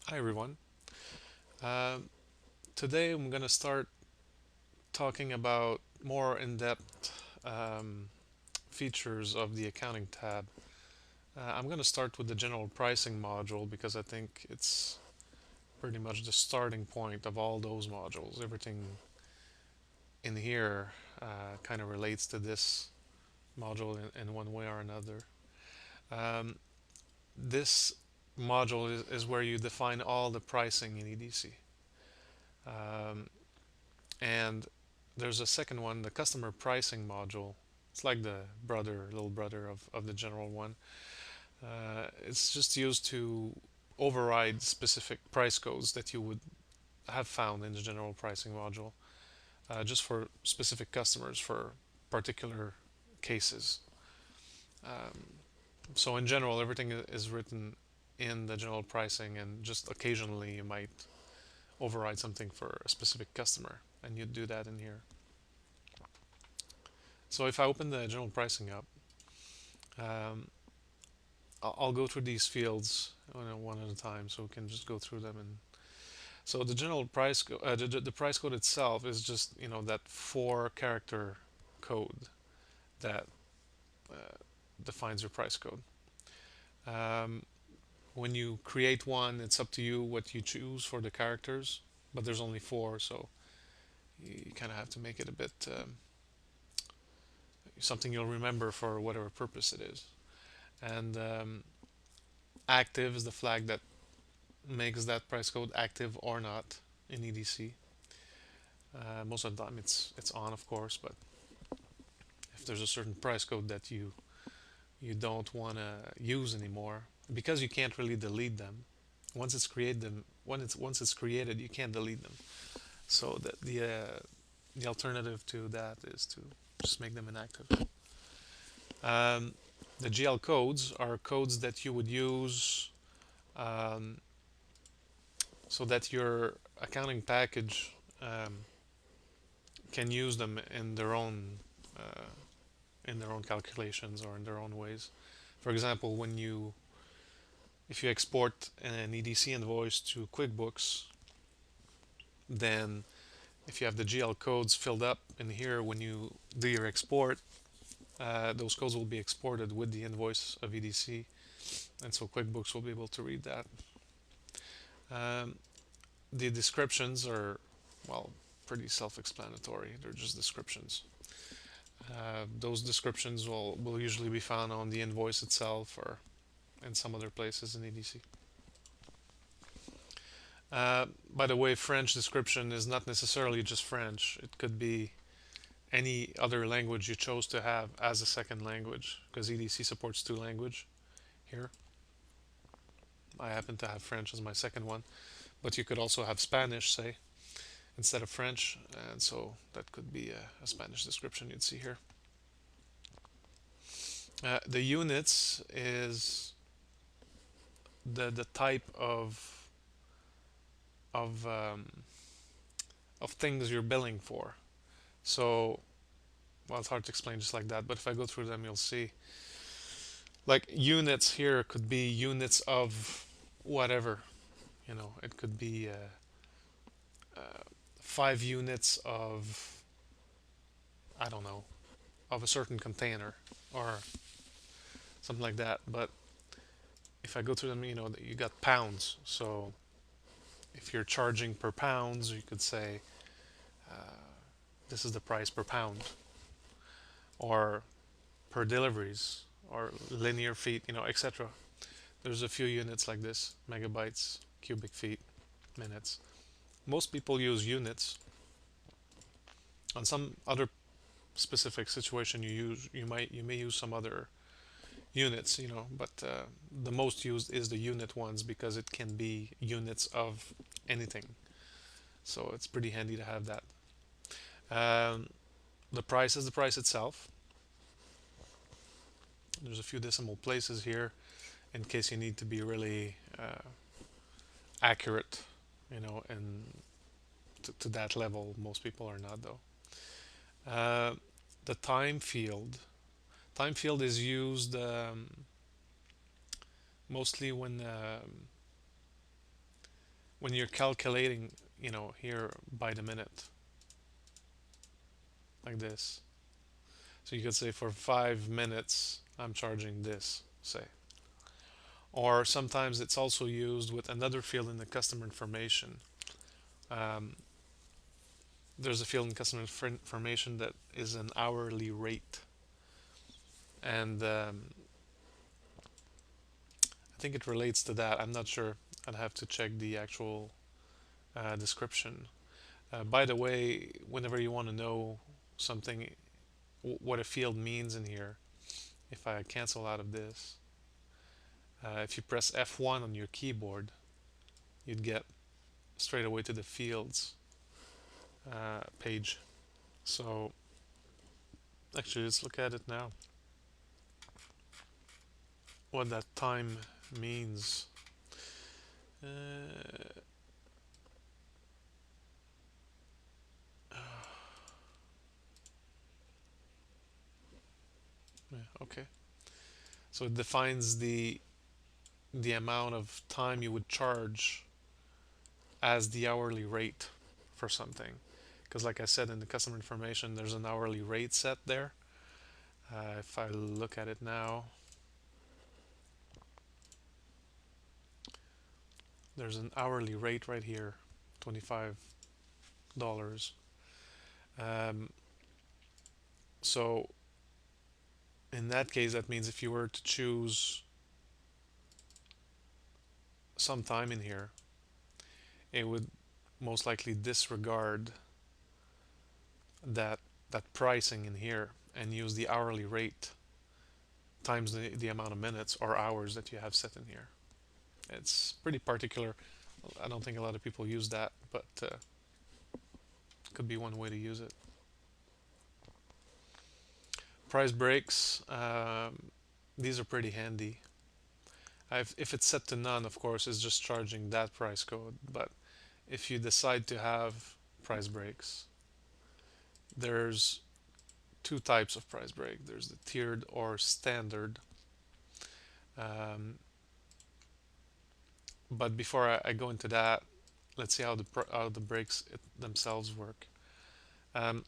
Hi everyone. Um, Today I'm going to start talking about more in-depth features of the accounting tab. I'm going to start with the general pricing module because I think it's pretty much the starting point of all those modules. Everything in here kind of relates to this module in one way or another. Um, this module is where you define all the pricing in EDC. Um, And there's a second one, the customer pricing module. It's like the little brother of the general one. It's just used to override specific price codes that you would have found in the general pricing module, just for specific customers for particular cases. So in general, everything is written in the general pricing, and just occasionally you might override something for a specific customer, and you do that in here. So if I open the general pricing up, um, I'll go through these fields one at a time, so we can just go through them. And so the general the price code itself is just that four-character code that defines your price code. Um, when you create one, it's up to you what you choose for the characters, but there's only four, so you kind of have to make it a bit something you'll remember for whatever purpose it is. And active is the flag that makes that price code active or not in EDC. Most of the time it's on, of course, but if there's a certain price code that you don't want to use anymore, because you can't really delete them once it's created, you can't delete them. So the alternative to that is to just make them inactive. Um, the GL codes are codes that you would use um, so that your accounting package can use them uh, in their own calculations or in their own ways. For example, if you export an EDC invoice to QuickBooks, then if you have the GL codes filled up in here when you do your export, those codes will be exported with the invoice of EDC, and so QuickBooks will be able to read that. Um, the descriptions are, well, pretty self-explanatory. They're just descriptions. Those descriptions will usually be found on the invoice itself or in some other places in EDC. By the way, French description is not necessarily just French. It could be any other language you chose to have as a second language, because EDC supports two language here. I happen to have French as my second one, but you could also have Spanish, say, instead of French, and so that could be a Spanish description you'd see here. The units is the type of um, of things you're billing for. So, well, it's hard to explain just like that, but if I go through them, you'll see. Like units here could be units of whatever. It could be 5 units of, I don't know, of a certain container or something like that. But if I go through them, you got pounds. So if you're charging per pounds, you could say this is the price per pound, or per deliveries, or linear feet, etc. There's a few units like this: megabytes, cubic feet, minutes. Most people use units. On some other specific situation, you may use some other units, but the most used is the unit ones because it can be units of anything. So it's pretty handy to have that. Um, the price is the price itself. There's a few decimal places here in case you need to be really accurate, and to that level, most people are not though. Uh, the time field. Time field is used mostly when when you're calculating, here by the minute, like this. So you could say for 5 minutes, I'm charging this, say. Or sometimes it's also used with another field in the customer information. Um, there's a field in customer information that is an hourly rate. And I think it relates to that. I'm not sure. I'd have to check the actual description. By the way, whenever you want to know something, what a field means in here, if I cancel out of this, if you press F1 on your keyboard, you'd get straight away to the fields page. So actually, let's look at it now. What that time means. Uh, yeah, okay. So it defines the amount of time you would charge as the hourly rate for something. Because, like I said, in the customer information, there's an hourly rate set there. If I look at it now, there's an hourly rate right here, $25. Um, so, in that case, that means if you were to choose some time in here, it would most likely disregard that that pricing in here and use the hourly rate times the amount of minutes or hours that you have set in here. It's pretty particular. I don't think a lot of people use that, but could be one way to use it. Price breaks. These are pretty handy. If it's set to none, of course, it's just charging that price code. But if you decide to have price breaks, there's two types of price break. There's the tiered or standard. Um, but before I go into that, let's see how the breaks themselves work. Um,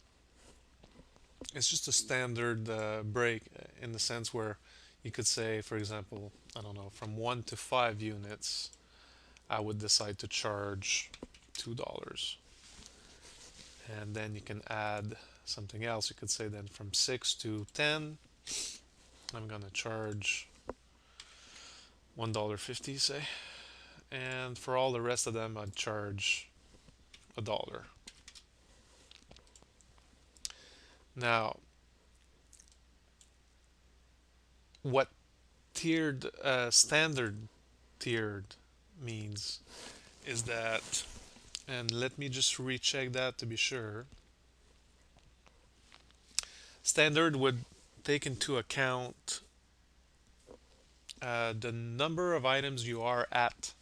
it's just a standard break in the sense where you could say, for example, I don't know, from 1 to 5 units, I would decide to charge $2. And then you can add something else. You could say then from 6 to 10, I'm going to charge $1.50, say. And for all the rest of them, I'd charge $1. Now, what standard tiered means is that, and let me just recheck that to be sure. Standard would take into account the number of items you are at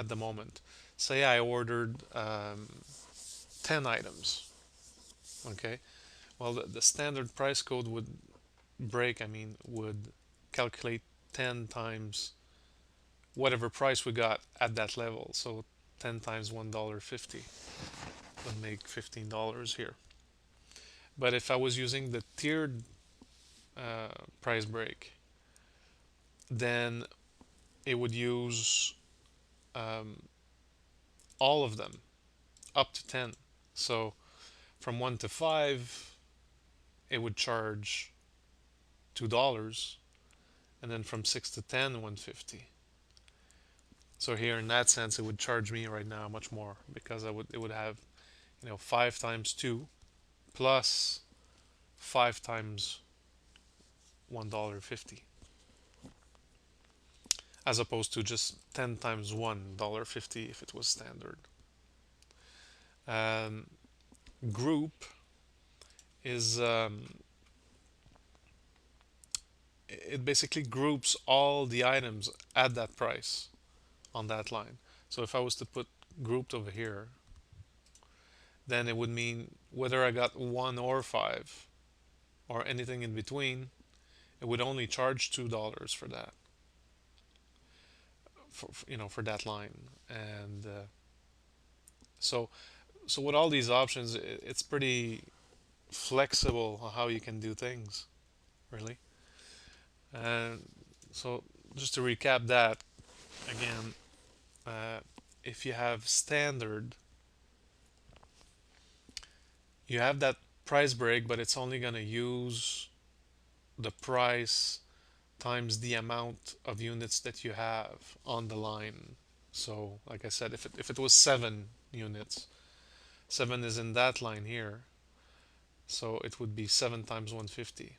the moment. Say I ordered 10 items. Okay. Well, the standard price code would would calculate 10 times whatever price we got at that level. So 10 times $1.50 would make $15 here. But if I was using the tiered price break, then it would use um, all of them up to 10. So from 1 to 5, it would charge $2, and then from 6 to 10, 150. So here in that sense, it would charge me right now much more because it would have 5 times 2 plus 5 times $1.50, as opposed to just 10 times $1.50 if it was standard. Um, Group is it basically groups all the items at that price on that line. So if I was to put grouped over here, then it would mean whether I got 1 or 5 or anything in between, it would only charge $2 for that. for that line. And so so with all these options, it's pretty flexible on how you can do things, really. And so just to recap that again, uh, if you have standard, you have that price break, but it's only going to use the price times the amount of units that you have on the line. So, like I said, if it was 7 units, 7 is in that line here, so it would be 7 times 150.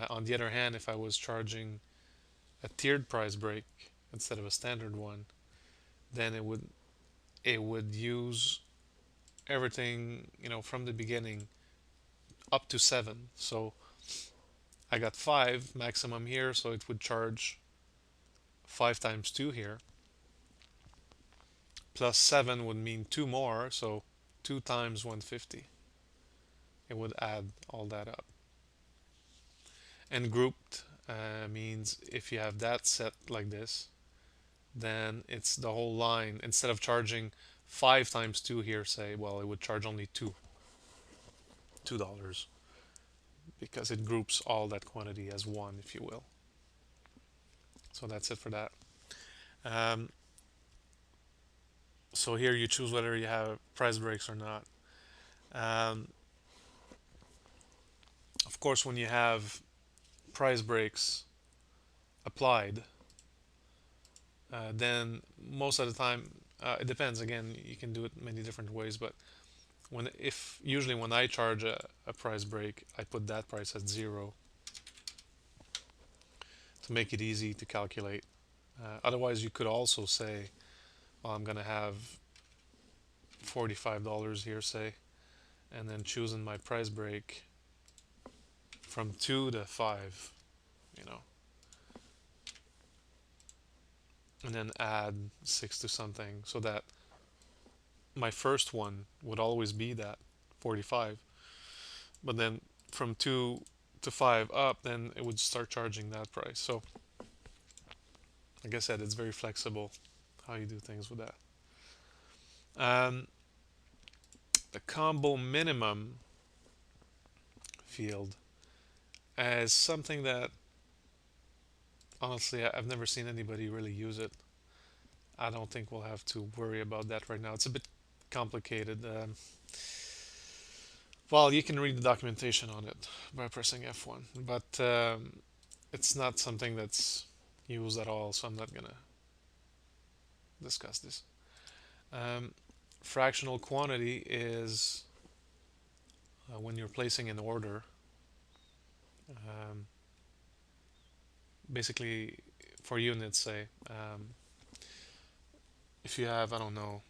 On the other hand, if I was charging a tiered price break instead of a standard one, then it would use everything from the beginning up to 7. So I got 5 maximum here, so it would charge 5 times 2 here. Plus 7 would mean 2 more, so 2 times 150. It would add all that up. And grouped means if you have that set like this, then it's the whole line. Instead of charging 5 times 2 here, say, well, it would charge only $2 because it groups all that quantity as one, if you will. So that's it for that. Um, so here you choose whether you have price breaks or not. Um, of course, when you have price breaks applied, then most of the time it depends. Again, you can do it many different ways, but if usually when I charge a price break, I put that price at 0 to make it easy to calculate. Otherwise, you could also say, well, I'm gonna have $45 here, say, and then choosing my price break from 2 to 5, you know, and then add 6 to something so that my first one would always be that 45, but then from 2 to 5 up, then it would start charging that price. So like I said, it's very flexible how you do things with that. um, the combo minimum field is something that honestly I've never seen anybody really use it. I don't think we'll have to worry about that right now. It's a bit complicated. Well, you can read the documentation on it by pressing F1, but it's not something that's used at all, so I'm not gonna discuss this. Um, Fractional quantity is when you're placing an order. Um, Basically, for units, say, if you have, I don't know,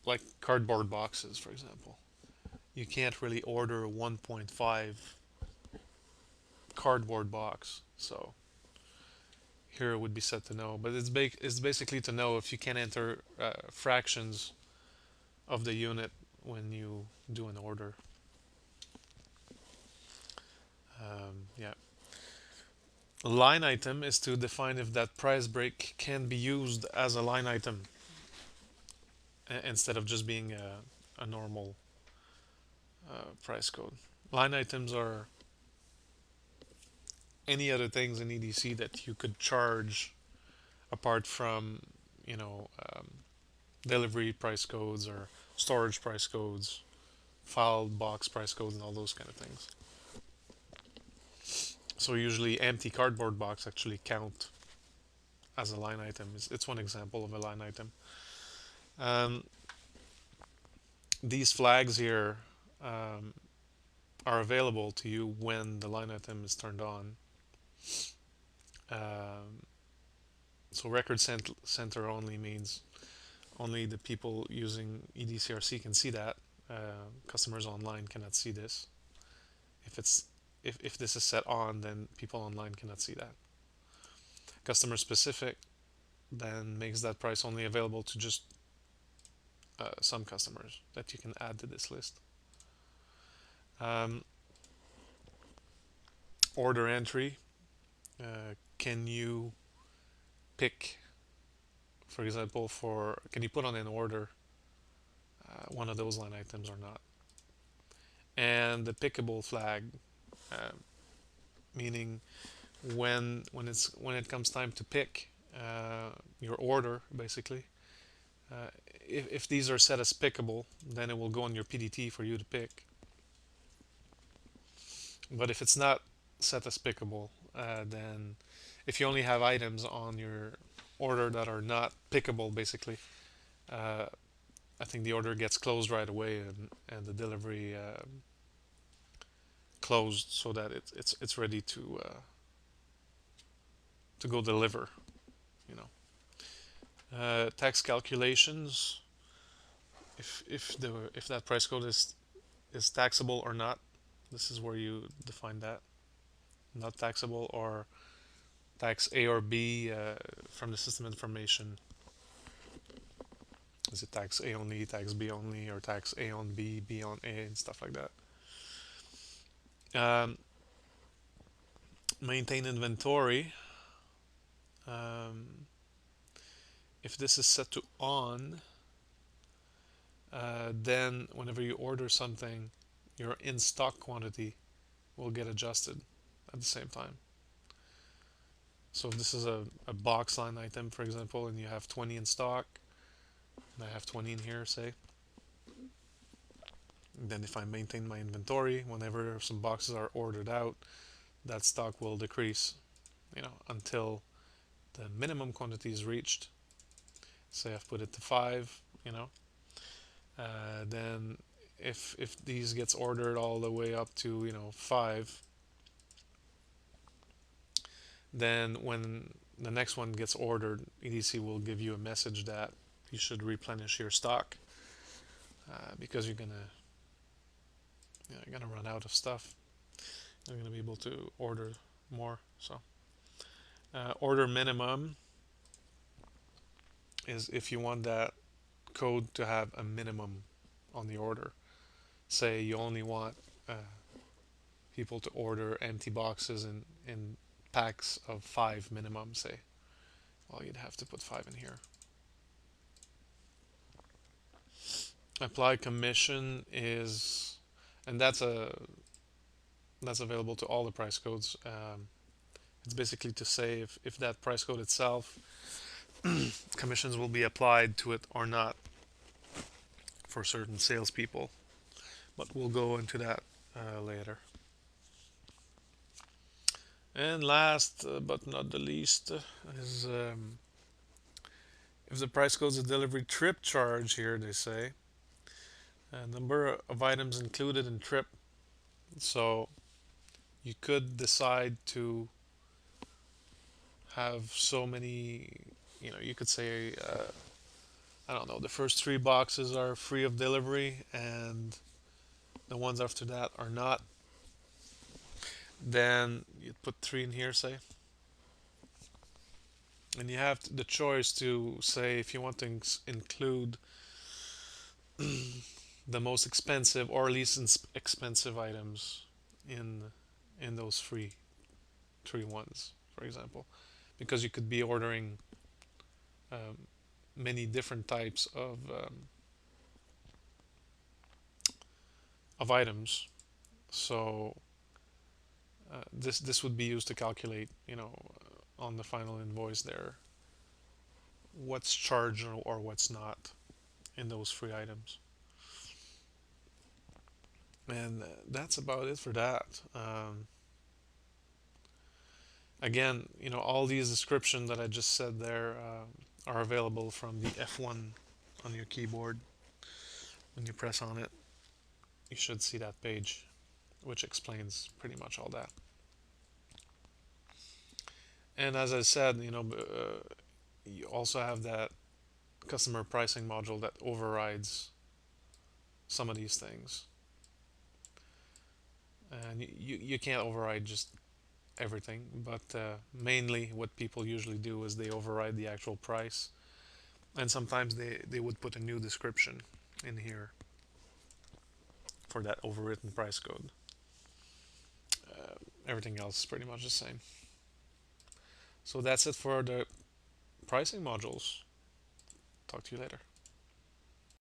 like cardboard boxes, for example, you can't really order a 1.5 cardboard box. So here it would be set to no, but it's basically to know if you can enter fractions of the unit when you do an order. Yeah. Line item is to define if that price break can be used as a line item instead of just being a normal price code. Line items are any other things in EDC that you could charge apart from, you know, delivery price codes or storage price codes, file box price codes, and all those kind of things. So usually empty cardboard box actually count as a line item. It's one example of a line item. Um, these flags here um, are available to you when the line item is turned on. Um, so record center only means only the people using EDCRC can see that. Customers online cannot see this. If it's if this is set on, then people online cannot see that. Customer specific then makes that price only available to just some customers that you can add to this list. Um, Order entry. Can you pick For example, for can you put on an order one of those line items or not? And the pickable flag, uh, meaning when it comes time to pick your order, basically, uh, if these are set as pickable, then it will go on your PDT for you to pick. But if it's not set as pickable, then if you only have items on your order that are not pickable, basically, uh, I think the order gets closed right away, and the delivery closed so that it's ready to go deliver. You know, tax calculations. If that price code is taxable or not, this is where you define that. Not taxable or tax A or B from the system information. Is it tax A only, tax B only, or tax A on B, B on A, and stuff like that? Um, maintain inventory. Um, if this is set to on, then whenever you order something, your in stock quantity will get adjusted at the same time. So if this is a box line item, for example, and you have 20 in stock, and I have 20 in here, say, then if I maintain my inventory, whenever some boxes are ordered out, that stock will decrease, until the minimum quantity is reached. Say I've put it to 5, then if these gets ordered all the way up to 5, then when the next one gets ordered, EDC will give you a message that you should replenish your stock, because you're gonna run out of stuff. You're gonna be able to order more. So order minimum is if you want that code to have a minimum on the order. Say you only want people to order empty boxes in packs of 5 minimum, say. Well, you'd have to put 5 in here. Apply commission is, and that's available to all the price codes. It's basically to say if that price code itself, commissions will be applied to it or not for certain salespeople. But we'll go into that later. And last but not the least is if the price codes a delivery trip charge here, they say number of items included in trip. So you could decide to have so many, you could say, I don't know, the first 3 boxes are free of delivery and the ones after that are not. Then you put 3 in here, say. And you have the choice to say if you want to include the most expensive or least expensive items in in those three ones, for example, because you could be ordering um, many different types of items. So this would be used to calculate, on the final invoice there, what's charged or what's not in those free items. And that's about it for that. Again, all these descriptions that I just said there are available from the F1 on your keyboard. When you press on it, you should see that page, which explains pretty much all that. And as I said, you also have that customer pricing module that overrides some of these things. And you can't override just everything, but mainly what people usually do is they override the actual price, and sometimes they would put a new description in here for that overwritten price code. Everything else is pretty much the same. So that's it for the pricing modules. Talk to you later.